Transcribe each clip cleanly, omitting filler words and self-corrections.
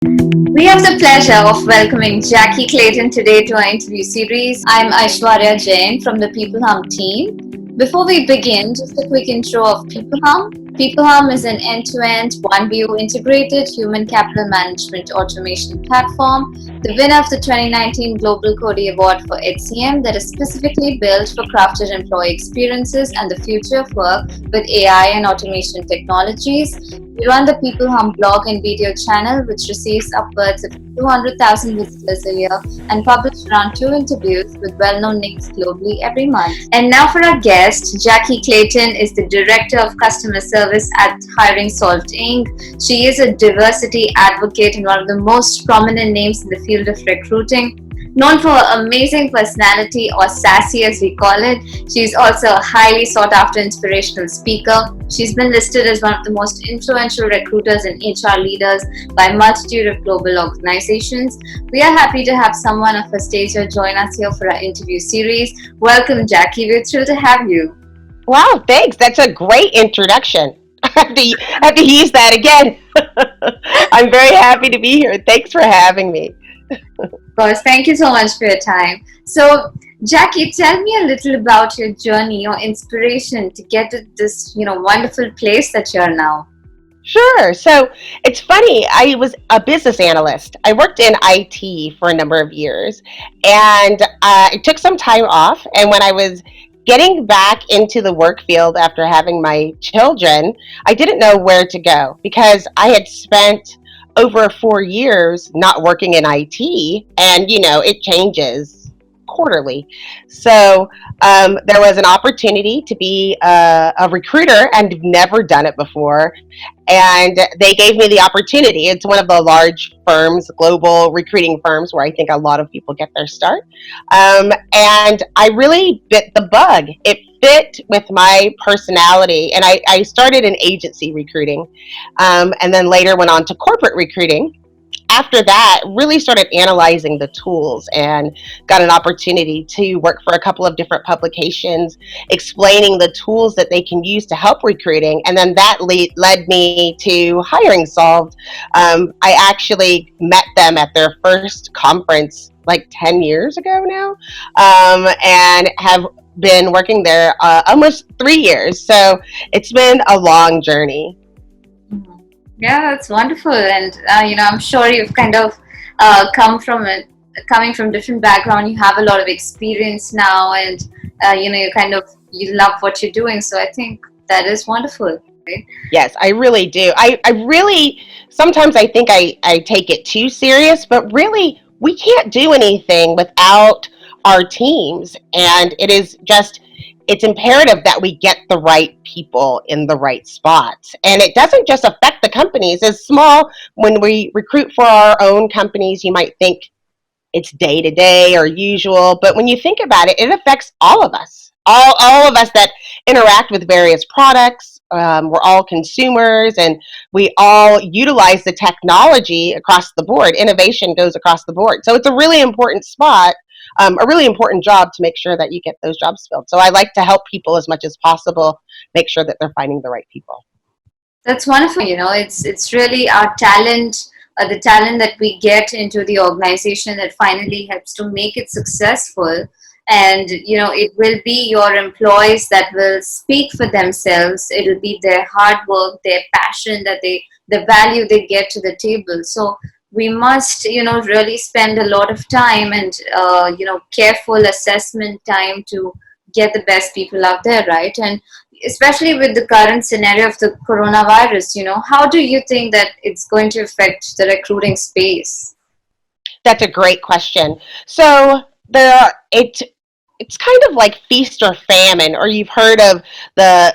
We have the pleasure of welcoming Jackye Clayton today to our interview series. I'm Aishwarya Jain from the peopleHum team. Before we begin, just a quick intro of peopleHum. peopleHum is an end-to-end, one-view integrated human capital management automation platform, the winner of the 2019 Global Cody Award for HCM that is specifically built for crafted employee experiences and the future of work with AI and automation technologies. We run the peopleHum blog and video channel, which receives upwards of 200,000 visitors a year and publish around 2 interviews with well-known names globally every month. And now for our guest, Jackye Clayton is the Director of Customer Service at Hiring Solved Inc. She is a diversity advocate and one of the most prominent names in the field of recruiting. Known for her amazing personality, or sassy as we call it, she's also a highly sought after inspirational speaker. She's been listed as one of the most influential recruiters and HR leaders by a multitude of global organizations. We are happy to have someone of her stature join us here for our interview series. Welcome, Jackye. We're thrilled to have you. Wow, thanks. That's a great introduction. I have to use that again. I'm very happy to be here. Thanks for having me. Of course, thank you so much for your time. So, Jackye, tell me a little about your journey, your inspiration to get to this, wonderful place that you're now. Sure. So it's funny. I was a business analyst. I worked in IT for a number of years, and I took some time off. And when I was getting back into the work field after having my children, I didn't know where to go because I had spent over 4 years not working in IT, and it changes quarterly. So there was an opportunity to be a recruiter and never done it before, and they gave me the opportunity. It's one of the large firms, global recruiting firms, where I think a lot of people get their start. And I really bit the bug. It fit with my personality, and I started in agency recruiting, and then later went on to corporate recruiting. After that, really started analyzing the tools and got an opportunity to work for a couple of different publications explaining the tools that they can use to help recruiting. And then that led me to Hiring Solved. I actually met them at their first conference like 10 years ago now, and have been working there almost 3 years. So it's been a long journey. Mhm. Yeah, that's wonderful, and I'm sure you've kind of come from it, coming from different background. You have a lot of experience now, and you love what you're doing. So I think that is wonderful, right? Yes, I really do. I really, sometimes I think I take it too serious, but really, we can't do anything without our teams. And it's imperative that we get the right people in the right spots. And it doesn't just affect the companies. As small, when we recruit for our own companies, you might think it's day to day or usual. But when you think about it, it affects all of us, all of us that interact with various products. We're all consumers, and we all utilize the technology across the board. Innovation goes across the board. So it's a really important spot, a really important job to make sure that you get those jobs filled. So I like to help people as much as possible, make sure that they're finding the right people. That's wonderful. It's really our talent, the talent that we get into the organization that finally helps to make it successful. And it will be your employees that will speak for themselves. It'll be their hard work, their passion, the value they get to the table. So we must, really spend a lot of time and careful assessment time to get the best people out there, right? And especially with the current scenario of the coronavirus, how do you think that it's going to affect the recruiting space? That's a great question. So it's kind of like feast or famine, or you've heard of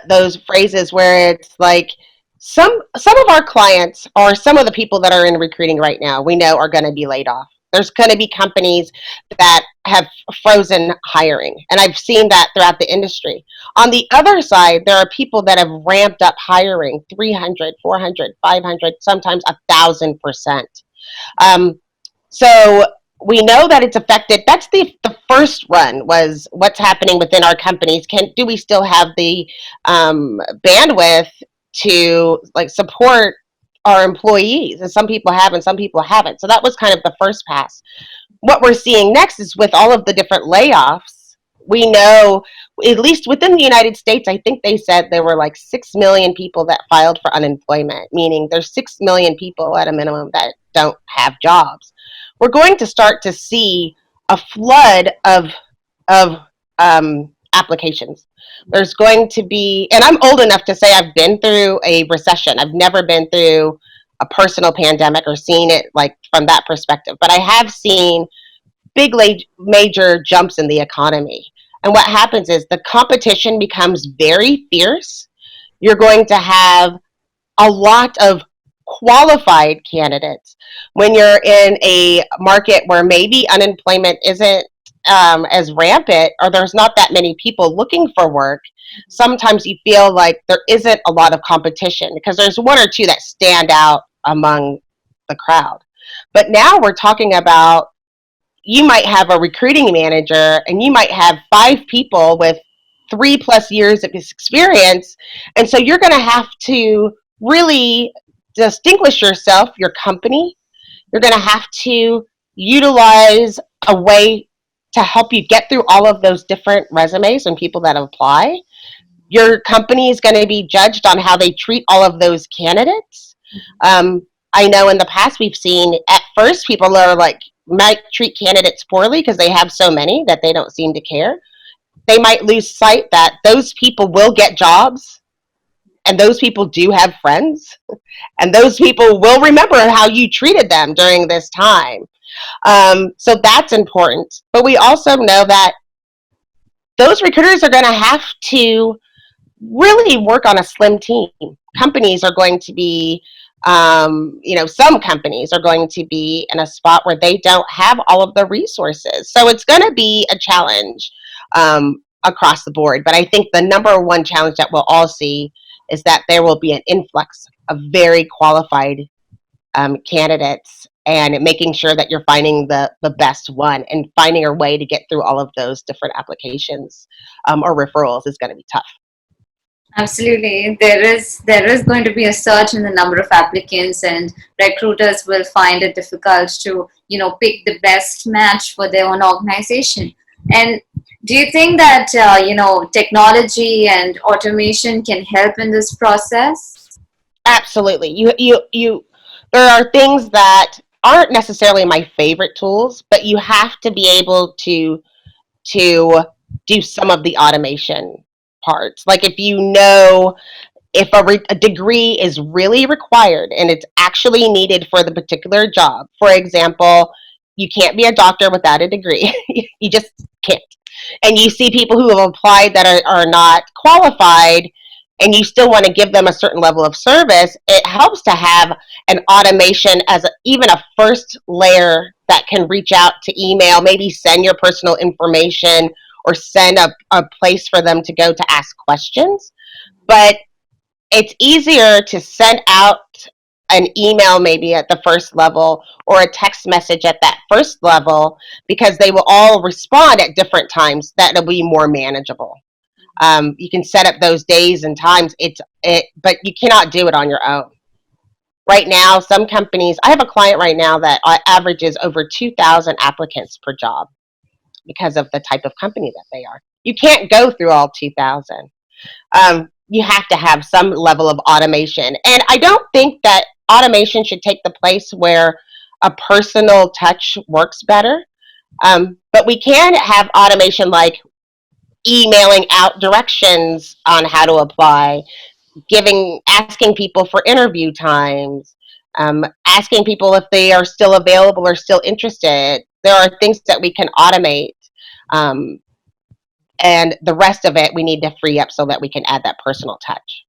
those phrases where it's like some of our clients or some of the people that are in recruiting right now, we know are going to be laid off. There's going to be companies that have frozen hiring, and I've seen that throughout the industry. On the other side, there are people that have ramped up hiring 300, 400, 500, sometimes 1,000%. Um, so we know that it's affected. That's the first run, was what's happening within our companies. Do we still have the bandwidth to like support our employees, and some people have and some people haven't. So that was kind of the first pass. What we're seeing next is with all of the different layoffs, we know, at least within the United States, I think they said there were like 6 million people that filed for unemployment, meaning there's 6 million people at a minimum that don't have jobs. We're going to start to see a flood of applications. There's going to be, and I'm old enough to say I've been through a recession. I've never been through a personal pandemic or seen it like from that perspective, but I have seen big major jumps in the economy. And what happens is the competition becomes very fierce. You're going to have a lot of qualified candidates when you're in a market where maybe unemployment isn't as rampant, or there's not that many people looking for work. Sometimes you feel like there isn't a lot of competition because there's one or two that stand out among the crowd. But now we're talking about, you might have a recruiting manager and you might have 5 people with 3+ years of experience. And so you're going to have to really distinguish yourself, your company. You're going to have to utilize a way to help you get through all of those different resumes and people that apply. Your company is going to be judged on how they treat all of those candidates. I know in the past we've seen at first people are like, might treat candidates poorly because they have so many that they don't seem to care. They might lose sight that those people will get jobs, and those people do have friends, and those people will remember how you treated them during this time. So that's important. But we also know that those recruiters are going to have to really work on a slim team. Companies are going to be, some companies are going to be in a spot where they don't have all of the resources. So it's going to be a challenge across the board. But I think the number one challenge that we'll all see is that there will be an influx of very qualified candidates, and making sure that you're finding the best one and finding a way to get through all of those different applications or referrals is going to be tough. Absolutely. There is going to be a surge in the number of applicants, and recruiters will find it difficult to, pick the best match for their own organization. And do you think that, technology and automation can help in this process? Absolutely. You there are things that aren't necessarily my favorite tools, but you have to be able to do some of the automation parts. Like if you know, if a degree is really required and it's actually needed for the particular job. For example, you can't be a doctor without a degree. You just can't. And you see people who have applied that are not qualified, and you still want to give them a certain level of service, it helps to have an automation as even a first layer that can reach out to email, maybe send your personal information, or send a place for them to go to ask questions. But it's easier to send out an email maybe at the first level, or a text message at that first level, because they will all respond at different times. That'll be more manageable. You can set up those days and times. But you cannot do it on your own. Right now, some companies. I have a client right now that averages over 2,000 applicants per job because of the type of company that they are. You can't go through all 2,000. You have to have some level of automation. And I don't think that automation should take the place where a personal touch works better. But we can have automation like emailing out directions on how to apply, asking people for interview times, asking people if they are still available or still interested. There are things that we can automate. Um, and the rest of it we need to free up so that we can add that personal touch.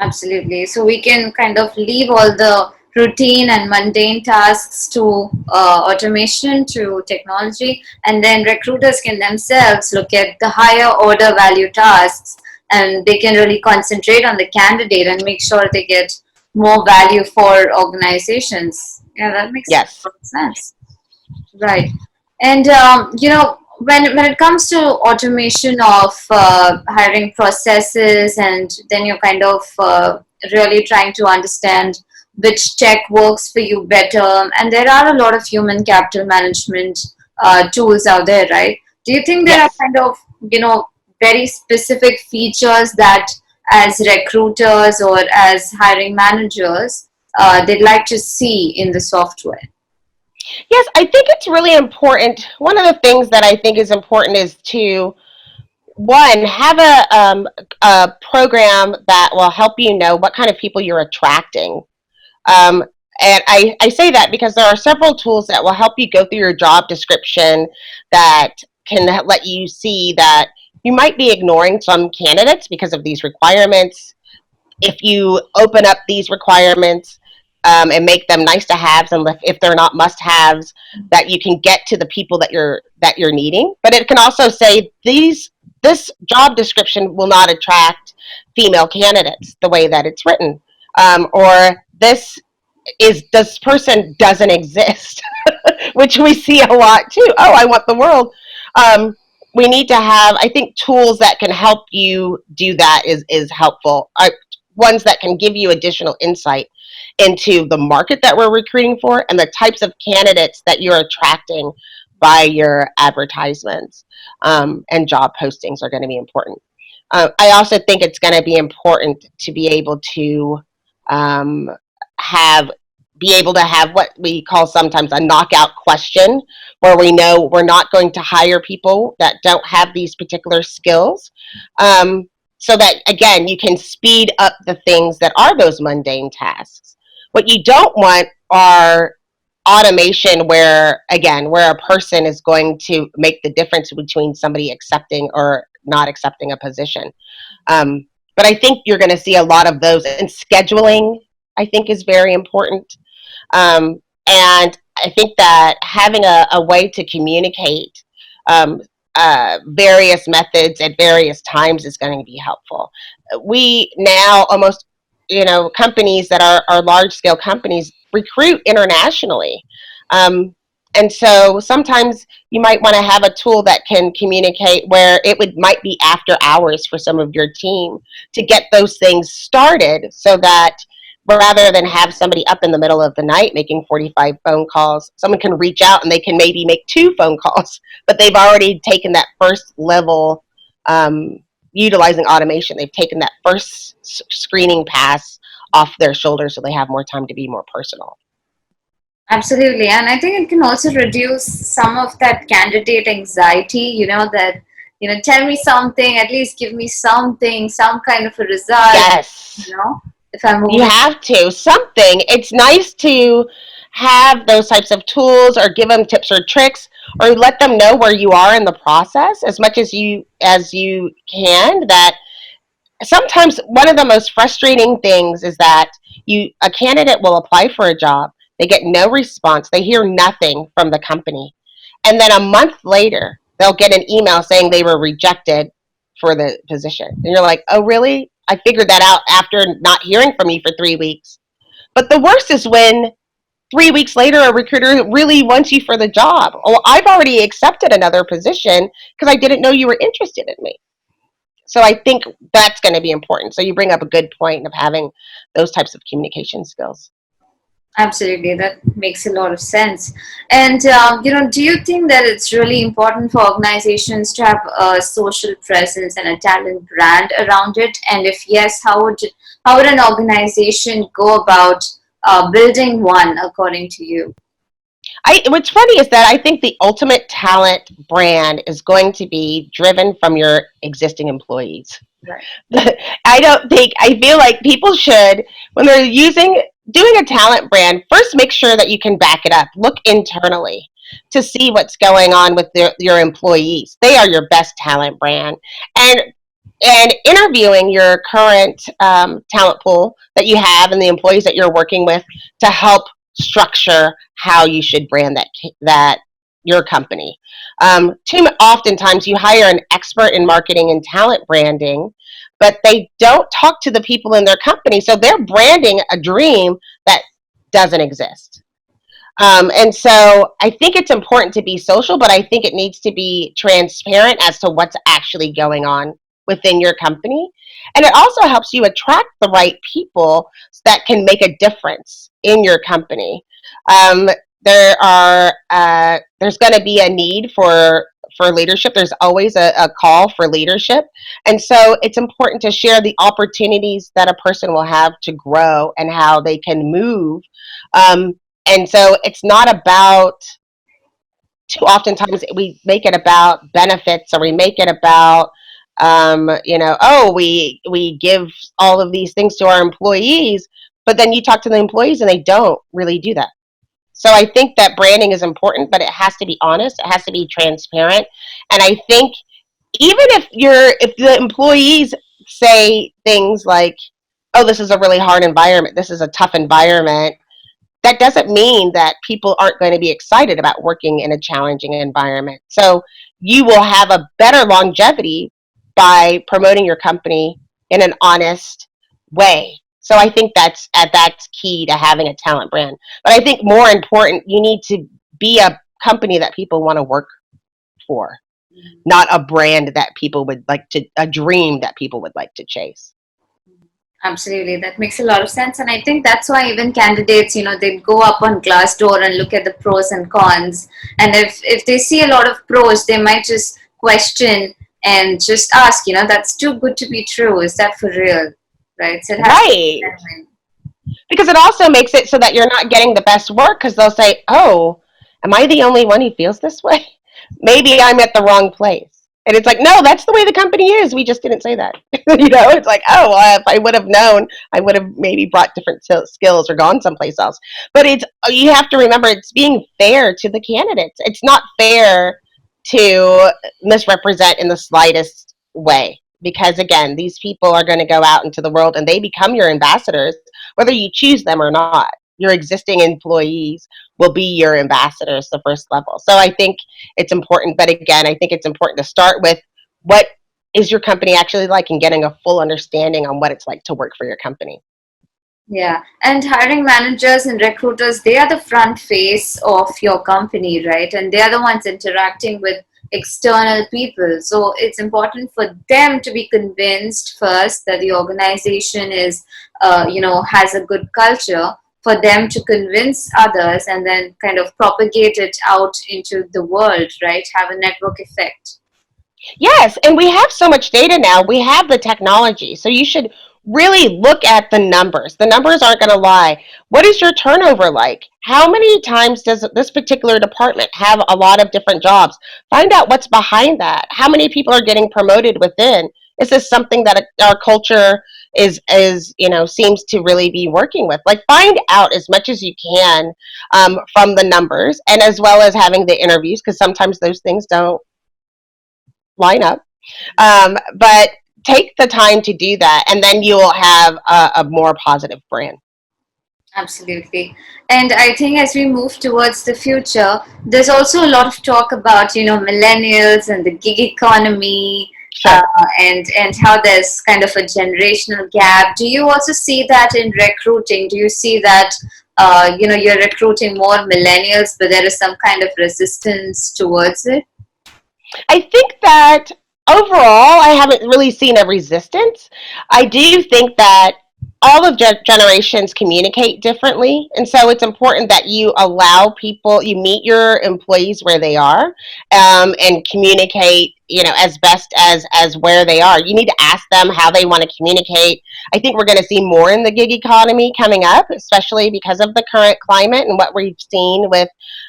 Absolutely. So we can kind of leave all the routine and mundane tasks to automation, to technology, and then recruiters can themselves look at the higher order value tasks, and they can really concentrate on the candidate and make sure they get more value for organizations. Yeah, that makes a Yes. lot of sense. Right. And when it comes to automation of hiring processes, and then you're kind of really trying to understand which tech works for you better. And there are a lot of human capital management tools out there, right? Do you think there are Yes. kind of, very specific features that as recruiters or as hiring managers they'd like to see in the software? Yes, I think it's really important. One of the things that I think is important is to one have a program that will help you know what kind of people you're attracting. Um, and I say that because there are several tools that will help you go through your job description that can let you see that you might be ignoring some candidates because of these requirements. If you open up these requirements and make them nice to haves, and if they're not must haves, that you can get to the people that you're needing. But it can also say this job description will not attract female candidates the way that it's written, or this person doesn't exist, which we see a lot too. Oh, I want the world. Um, we need to have, I think, tools that can help you do that is helpful. Ones that can give you additional insight into the market that we're recruiting for and the types of candidates that you're attracting by your advertisements, and job postings are going to be important. I also think it's going to be important to be able to um, have be able to have what we call sometimes a knockout question, where we know we're not going to hire people that don't have these particular skills, so that again you can speed up the things that are those mundane tasks. What you don't want are automation where a person is going to make the difference between somebody accepting or not accepting a position. But I think you're going to see a lot of those, and scheduling I think is very important. And I think that having a way to communicate um, various methods at various times is going to be helpful. We now almost, companies that are large scale companies recruit internationally. Um, and so sometimes you might want to have a tool that can communicate where it would might be after hours for some of your team to get those things started, so that rather than have somebody up in the middle of the night making 45 phone calls, someone can reach out and they can maybe make two phone calls, but they've already taken that first level, um, utilizing automation. They've taken that first screening pass off their shoulders so they have more time to be more personal. Absolutely. And I think it can also reduce some of that candidate anxiety, that, tell me something, at least give me something, some kind of a result, Yes. if I'm You moving. have to something. It's nice to have those types of tools, or give them tips or tricks, or let them know where you are in the process as much as you can. That sometimes one of the most frustrating things is that a candidate will apply for a job, they get no response, they hear nothing from the company, and then a month later they'll get an email saying they were rejected for the position, and you're like, oh really? I figured that out after not hearing from you for 3 weeks. But the worst is when 3 weeks later a recruiter really wants you for the job. Oh, I've already accepted another position because I didn't know you were interested in me. So I think that's going to be important. So you bring up a good point of having those types of communication skills. Absolutely, that makes a lot of sense. And do you think that it's really important for organizations to have a social presence and a talent brand around it? And if yes, how would an organization go about building one, according to you? What's funny is that I think the ultimate talent brand is going to be driven from your existing employees. Right. I feel like people should, when they're doing a talent brand, first make sure that you can back it up. Look internally to see what's going on with your employees. They are your best talent brand. And interviewing your current talent pool that you have and the employees that you're working with to help structure how you should brand that your company. Too oftentimes you hire an expert in marketing and talent branding, but they don't talk to the people in their company, so they're branding a dream that doesn't exist. And so I think it's important to be social, but I think it needs to be transparent as to what's actually going on within your company. And it also helps you attract the right people that can make a difference in your company. Um, there's going to be a need for leadership. There's always a call for leadership, and so it's important to share the opportunities that a person will have to grow and how they can move. Um, and so it's not about, too oftentimes we make it about benefits, or we make it about, oh, we give all of these things to our employees, but then you talk to the employees and they don't really do that. So I think that branding is important, but it has to be honest, it has to be transparent. And I think even if the employees say things like, oh, this is a really hard environment, this is a tough environment, that doesn't mean that people aren't going to be excited about working in a challenging environment. So you will have a better longevity by promoting your company in an honest way. So I think that's key to having a talent brand. But I think more important, you need to be a company that people want to work for, not a brand that people would like to, a dream that people would like to chase. Absolutely, that makes a lot of sense, and I think that's why even candidates, they go up on Glassdoor and look at the pros and cons, and if they see a lot of pros, they might just question and just ask, that's too good to be true. Is that for real? Right? So it has to be Right. genuine. Because it also makes it so that you're not getting the best work, because they'll say, oh, am I the only one who feels this way? Maybe I'm at the wrong place. And it's like, no, that's the way the company is. We just didn't say that. It's like, oh, well, if I would have known, I would have maybe brought different skills or gone someplace else. But you have to remember, it's being fair to the candidates. It's not fair to misrepresent in the slightest way. Because again, these people are going to go out into the world and they become your ambassadors, whether you choose them or not. Your existing employees will be your ambassadors the first level. So I think it's important. But again, I think it's important to start with, what is your company actually like, and getting a full understanding on what it's like to work for your company. Yeah, and hiring managers and recruiters, they are the front face of your company, right? And they are the ones interacting with external people. So it's important for them to be convinced first that the organization is, has a good culture, for them to convince others and then kind of propagate it out into the world, right? Have a network effect. Yes, and we have so much data now. We have the technology. So you should really look at the numbers. The numbers aren't going to lie. What is your turnover like? How many times does this particular department have a lot of different jobs? Find out what's behind that. How many people are getting promoted within? Is this something that our culture is seems to really be working with? Like, find out as much as you can, from the numbers, and as well as having the interviews, because sometimes those things don't line up. But take the time to do that, and then you will have a more positive brand. Absolutely. And I think as we move towards the future, there's also a lot of talk about, millennials and the gig economy, uh, Sure. and how there's kind of a generational gap. Do you also see that in recruiting? Do you see that, you're recruiting more millennials, but there is some kind of resistance towards it? I think that overall, I haven't really seen a resistance. I do think that all of generations communicate differently, and so it's important that you allow people, you meet your employees where they are, and communicate, as best as where they are. You need to ask them how they want to communicate. I think we're going to see more in the gig economy coming up, especially because of the current climate and what we've seen with,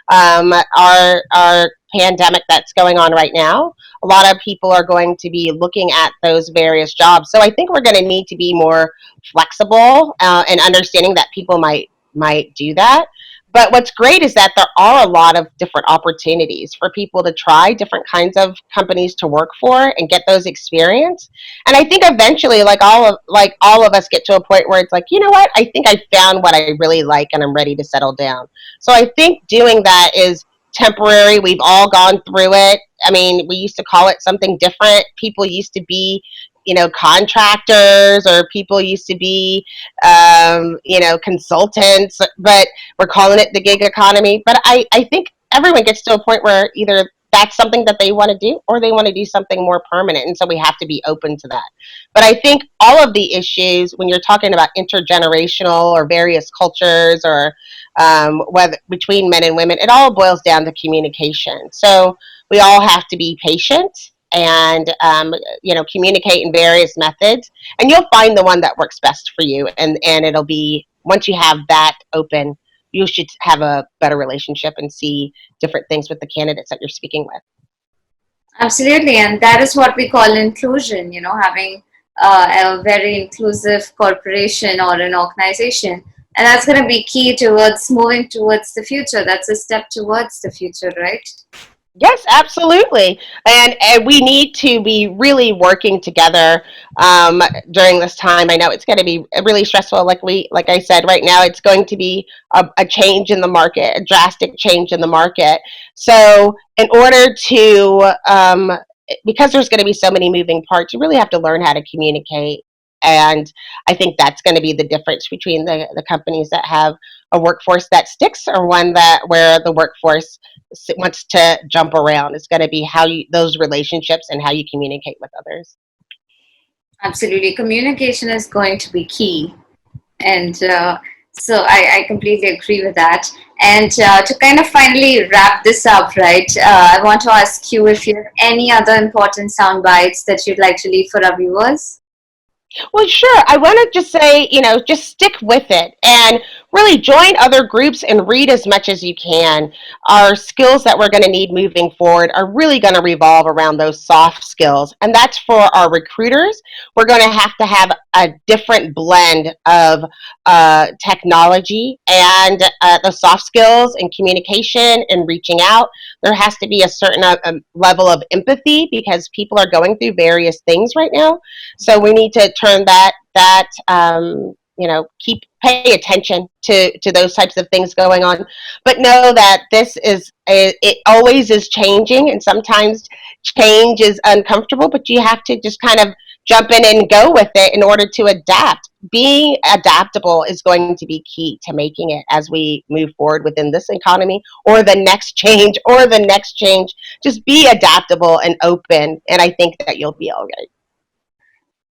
our pandemic that's going on right now. A lot of people are going to be looking at those various jobs. So I think we're going to need to be more flexible, and understanding that people might do that. But what's great is that there are a lot of different opportunities for people to try different kinds of companies to work for and get those experience. And I think eventually, like all of us get to a point where it's like, you know what, I think I found what I really like and I'm ready to settle down. So I think doing that is temporary. We've all gone through it. I mean, we used to call it something different. People used to be, contractors, or people used to be, consultants, but we're calling it the gig economy. But I think everyone gets to a point where either that's something that they want to do, or they want to do something more permanent. And so we have to be open to that. But I think all of the issues, when you're talking about intergenerational or various cultures, or whether between men and women, it all boils down to communication. So we all have to be patient and communicate in various methods, and you'll find the one that works best for you. And it'll be, once you have that open, you should have a better relationship and see different things with the candidates that you're speaking with. Absolutely, and that is what we call inclusion, having a very inclusive corporation or an organization. And that's going to be key towards moving towards the future. That's a step towards the future, right? Yes, absolutely. And we need to be really working together during this time. I know it's going to be really stressful. Like I said, right now it's going to be a change in the market, a drastic change in the market. So in order to, because there's going to be so many moving parts, you really have to learn how to communicate. And I think that's going to be the difference between the companies that have a workforce that sticks, or one that where the workforce wants to jump around. It's going to be how you, those relationships, and how you communicate with others. Absolutely. Communication is going to be key. And so I completely agree with that. And to kind of finally wrap this up, right, I want to ask you if you have any other important sound bites that you'd like to leave for our viewers. Well, sure. I want to just say, just stick with it and really join other groups and read as much as you can. Our skills that we're going to need moving forward are really going to revolve around those soft skills. And that's for our recruiters. We're going to have a different blend of technology and the soft skills and communication and reaching out. There has to be a certain level of empathy, because people are going through various things right now. So we need to turn that keep pay attention to those types of things going on, but know that it always is changing, and sometimes change is uncomfortable, but you have to just kind of jump in and go with it in order to adapt. Being adaptable is going to be key to making it as we move forward within this economy, or the next change, or the next change. Just be adaptable and open, and I think that you'll be all right.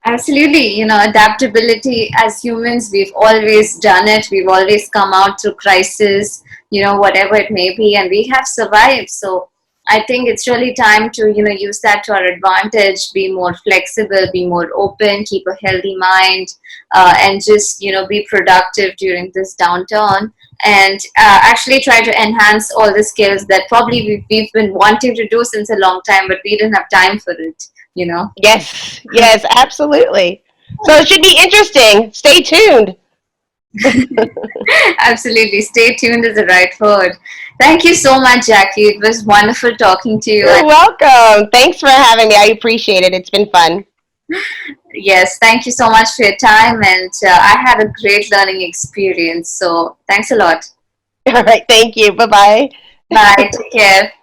Absolutely. Adaptability, as humans, we've always done it. We've always come out through crisis, whatever it may be, and we have survived. So I think it's really time to, use that to our advantage, be more flexible, be more open, keep a healthy mind, and just, be productive during this downturn, and actually try to enhance all the skills that probably we've been wanting to do since a long time, but we didn't have time for it. Yes, yes, absolutely. So it should be interesting. Stay tuned. Absolutely. Stay tuned is the right word. Thank you so much, Jackie. It was wonderful talking to you. You're welcome. Thanks for having me. I appreciate it. It's been fun. Yes, thank you so much for your time. And I had a great learning experience. So thanks a lot. All right. Thank you. Bye bye. Bye. Take care.